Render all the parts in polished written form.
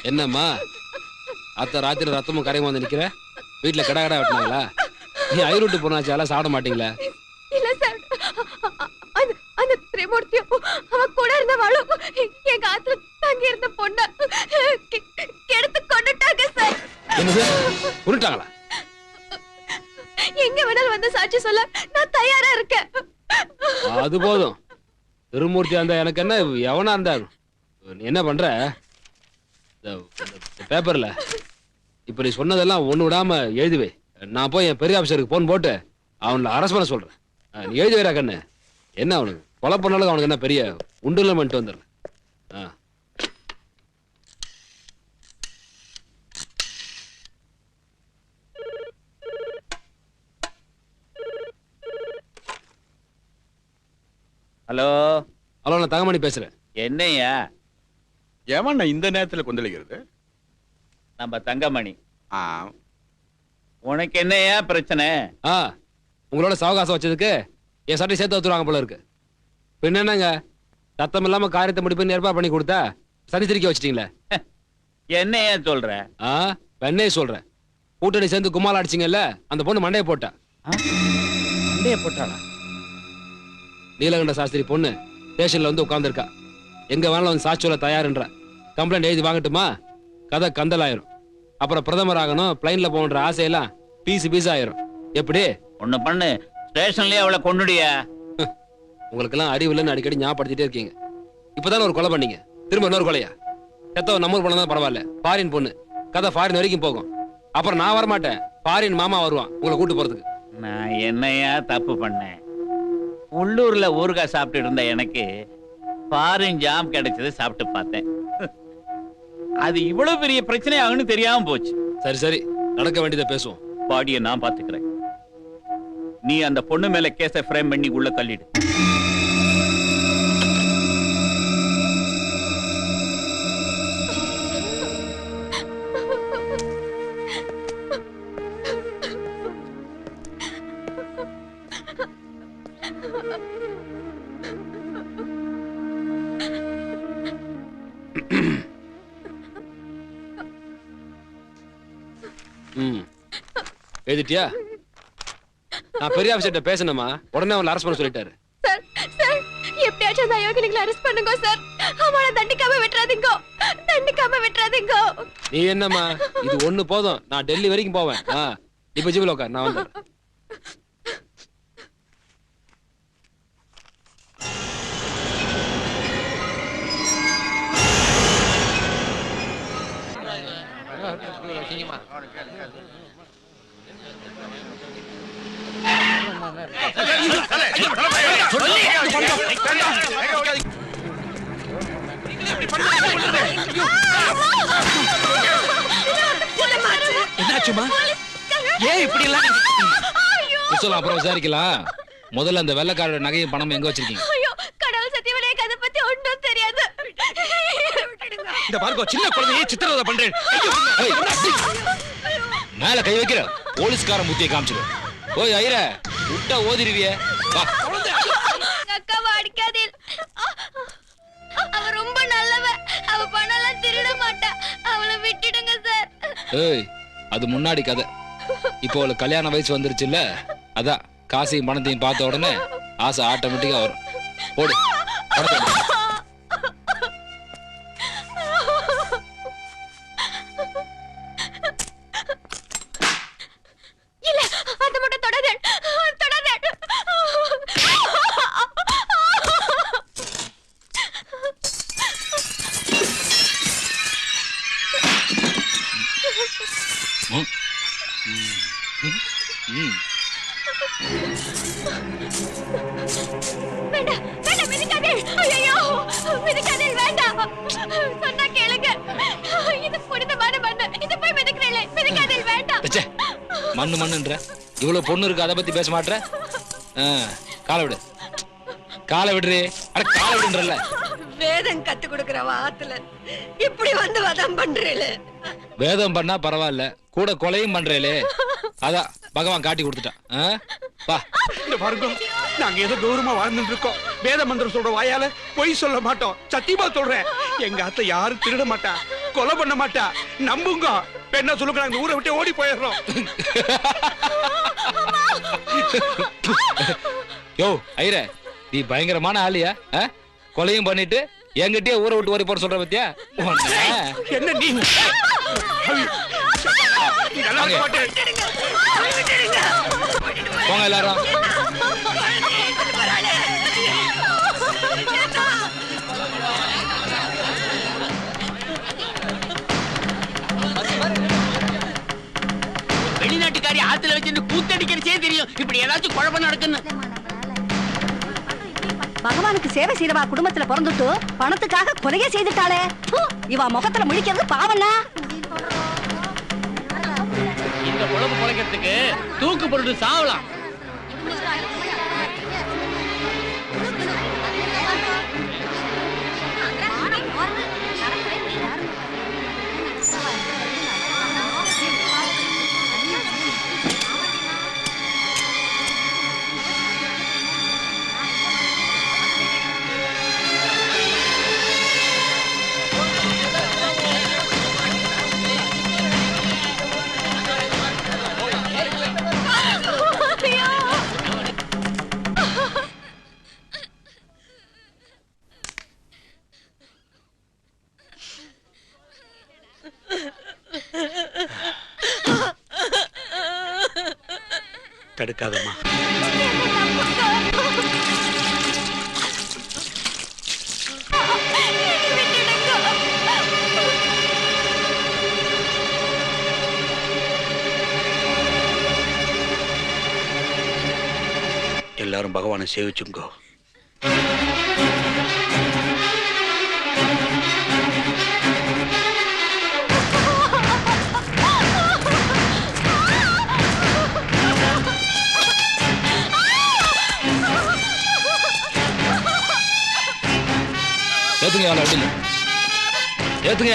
என்னம்மா அத்த ராத்திரி ரத்தமும் கரையும் வந்து நிக்கிற? வீட்டுல கடை கடை வெட்டினாங்களா? நீ ஐரோட்டு போனாச்சு எல்லாம் சாப்பிட மாட்டீங்களா? இல்ல சார், அந்த திரிமூர்த்தியும் அவன் கூட இருந்தவாளும் எங்க ஆத்துல தங்கி இருந்த பொண்ண கெடுத்து கொண்டுட்டாங்க சார். என்னது? கொண்டுட்டாங்களா? எங்க வேணாலும் வந்து சாட்சி சொல்ல நான் தயாரா இருக்கேன். அது போதும். திருமூர்த்தியா இருந்தா எனக்கு என்ன, எவனா இருந்தா நீ என்ன பண்ற? பேப்பர்ல இப்ப நீ சொன்னதெல்லாம் ஒண்ணு விடாம எழுதுவே. நான் போய் என் பெரிய ஆபீசருக்கு போன் போட்டு அவனை அரெஸ்ட் பண்ண சொல்றேன். நீ எழுதி வைடா கண்ணு. என்ன அவனுக்கு கொலை பண்ணாலும் அவனுக்கு என்ன பெரிய உண்டுல பண்ணிட்டு வந்துடுறேன். ஹலோ ஹலோ, நான் தங்கமணி பேசுறேன். என்னையா எவன் இந்த நேரத்துல கொந்தளிக்கிறது? நம்ம தங்கமணி. உனக்கு என்னையா பிரச்சனை? உங்களோட சவகாசம் வச்சதுக்கு என் சட்டை சேர்த்து வச்சுருவாங்க போல இருக்கு. பின்ன என்னங்க, சத்தம் இல்லாம காரியத்தை முடிப்பு ஏற்பாடு பண்ணி கொடுத்தா சனி திரிக்க வச்சிட்டீங்களே. என்னையா சொல்ற? வெண்ணைய சொல்றேன். கூட்டணி சேர்ந்து கும்மால் அடிச்சிங்கல்ல, அந்த பொண்ணு மண்டைய போட்டா. மண்டைய போட்டாளா? நீலகண்ட சாஸ்திரி பொண்ணு ஸ்டேஷன்ல வந்து உட்கார்ந்துருக்கா. எங்க வேணாலும் வந்து சாட்சி சொல்ல தயாருன்ற. கம்ப்ளைண்ட் எழுதி வாங்கட்டுமா? கதை கந்தல் ஆயிரும். அப்புறம் பிரதமர் ஆகணும், பிளைன்ல போன்ற ஆசையெல்லாம் பீஸ் ஆயிரும். எப்படி? ஒண்ணு பண்ணு, ஸ்டேஷன்லயே அவளை கொண்டுடியா. உங்களுக்கெல்லாம் அறிவு இல்லைன்னு அடிக்கடி ஞாபகப்படுத்திட்டே இருக்கீங்க. இப்பதானே ஒரு கொலை பண்ணீங்க, திரும்ப இன்னொரு கொலையா? செத்தவன் நம்ம பொண்ணு தான் பரவாயில்ல, ஃபாரின் பொண்ணு. கதை ஃபாரின் வரைக்கும் போகும். அப்புறம் நான் வரமாட்டேன், ஃபாரின் மாமா வருவான் உங்களை கூட்டு போறதுக்கு. நான் என்னையா தப்பு பண்ணேன்? உள்ளூர்ல ஊறுகாய் சாப்பிட்டு இருந்த எனக்கு ஃபாரின் ஜாம் கிடைச்சது, சாப்பிட்டு பார்த்தேன். அது இவ்வளவு பெரிய பிரச்சனை ஆகுன்னு தெரியாம போச்சு. சரி சரி, நடக்க வேண்டியதை பேசுவோம். பாடியை நான் பாத்துக்கிறேன். நீ அந்த பொண்ணு மேல கேஸை ஃப்ரேம் பண்ணி உள்ள தள்ளிடு. எழுதிட்டியா? நான் பெரிய ஆபீசர்ட்ட பேசணுமா? உடனே அவனை அரெஸ்ட் பண்ண சொல்லிட்டாரு. சார் சார், எப்படியாச்சும் அந்த அயோக்கியங்களை அரெஸ்ட் பண்ணுங்க சார். அவனை தண்டிக்காம விட்டுறாதீங்க, தண்டிக்காம விட்டுறாதீங்க. நீ என்னம்மா, இது ஒண்ணு போதும். நான் டெல்லி வரைக்கும் போவேன். இப்ப ஜிபில உட்கார், நான் வந்துடுறேன். என்னாச்சுமா? ஏன் இப்படி எல்லாம்? அப்புறம் விசாரிக்கலாம். முதல்ல அந்த வெள்ளக்காரோட நகையும் பணம் எங்க வச்சிருக்கீங்க? கடவுள் சத்தியமா எனக்கு அதை பத்தி ஒன்றும் தெரியாது. இந்த பாருங்க, சின்ன குழந்தையை சித்திரவதை பண்றேன். மேல கை வைக்கிற போலீஸ்காரன் புத்தியை காமிச்சிரு. ஓய் ஐர, விட்டா ஓதிருவிய. அக்காவை அடிக்காதே, அவ ரொம்ப நல்லவ. அவ பணம்லாம் திருட மாட்டா. அவளை விட்டுடுங்க சார். ஏய், அது முன்னாடி கதை. இப்போ அவளுக்கு கல்யாண வயசு வந்துருச்சுல்ல, அதான் காசையும் பணத்தையும் பார்த்த உடனே ஆசை ஆட்டோமேட்டிக்கா வரும். போடு. இல்ல, அந்த மட்டும் தொடாதே, தொடாதே. வேண்டாம், வேண்டாம், மிதிக்காதே. ஐயோ, மிதிக்காதே, வேண்டாம். சொன்னா கேளுங்க. இது புனிதமான மண்ணு. இது போய் மிதிக்கிறீங்களே, மிதிக்காதே, வேண்டாம். மண்ணு மண்ணுன்ற இவ்வளவு பொண்ணு இருக்கு, அதை பத்தி பேச மாட்டேற? காலை விடு, காலை விடுறே. அட காலை விடுன்றல. வேதம் கத்து கொடுக்கிற வாத்துல இப்படி வந்து வதம் பண்றேளே. வேதம் பண்ணா பரவாயில்ல, கூட கொலையும் பண்றேலே. அதான் பகவான் காட்டி கொடுத்துட்டான். வா. இந்த பாருங்க, நாங்க ஏதோ கௌரவமா வாழ்ந்துட்டு இருக்கோம். வேத மந்திரம் சொல்ற வாயால பொய் சொல்ல மாட்டோம். சத்தியமா சொல்றேன், எங்க அத்தை யாரும் திருட மாட்டா. கொலை பண்ண மாட்டா நம்புங்க என்ன சொல்லுங்க நாங்க ஊரை விட்டு ஓடி போயிடுறோம் யோ ஐயரே நீ பயங்கரமான ஆளியா கொலையும் பண்ணிட்டு என்கிட்டயே ஊரை விட்டு ஓடி போற சொல்ற பத்தியா என்ன நீ நல்லா இருக்க மாட்டேன். போங்க எல்லாரும் வெளிநாட்டுக்காரி ஆத்துல வச்சு கூத்தடிக்கிறதே தெரியும் இப்படி ஏதாச்சும் குழப்பம் நடக்குன்னு பகவானுக்கு சேவை செய்யறவா குடும்பத்துல பிறந்துட்டு பணத்துக்காக கொலையே செய்துட்டாளே இவ முகத்துல முழிக்கிறது பாவம்னா இந்த குழம்பு குலைக்கிறதுக்கு தூக்கு போட்டு சாவலாம் தடுக்காதம்மா எல்லாரும் பகவானை சேவிச்சுங்கோ ஏத்துங்க அவளை வண்டியில ஏத்துங்க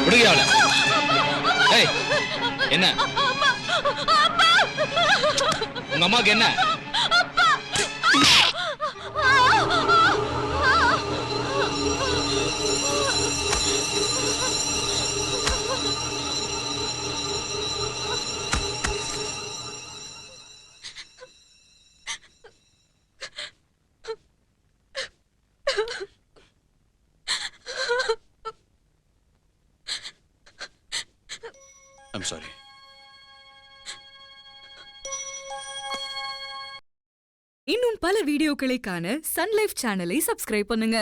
விடுங்க அவளை ஏய் என்ன உங்க அம்மாவுக்கு என்ன I'm sorry. இன்னும் பல வீடியோக்களை காண சன் லைஃப் சேனலை சப்ஸ்கிரைப் பண்ணுங்க.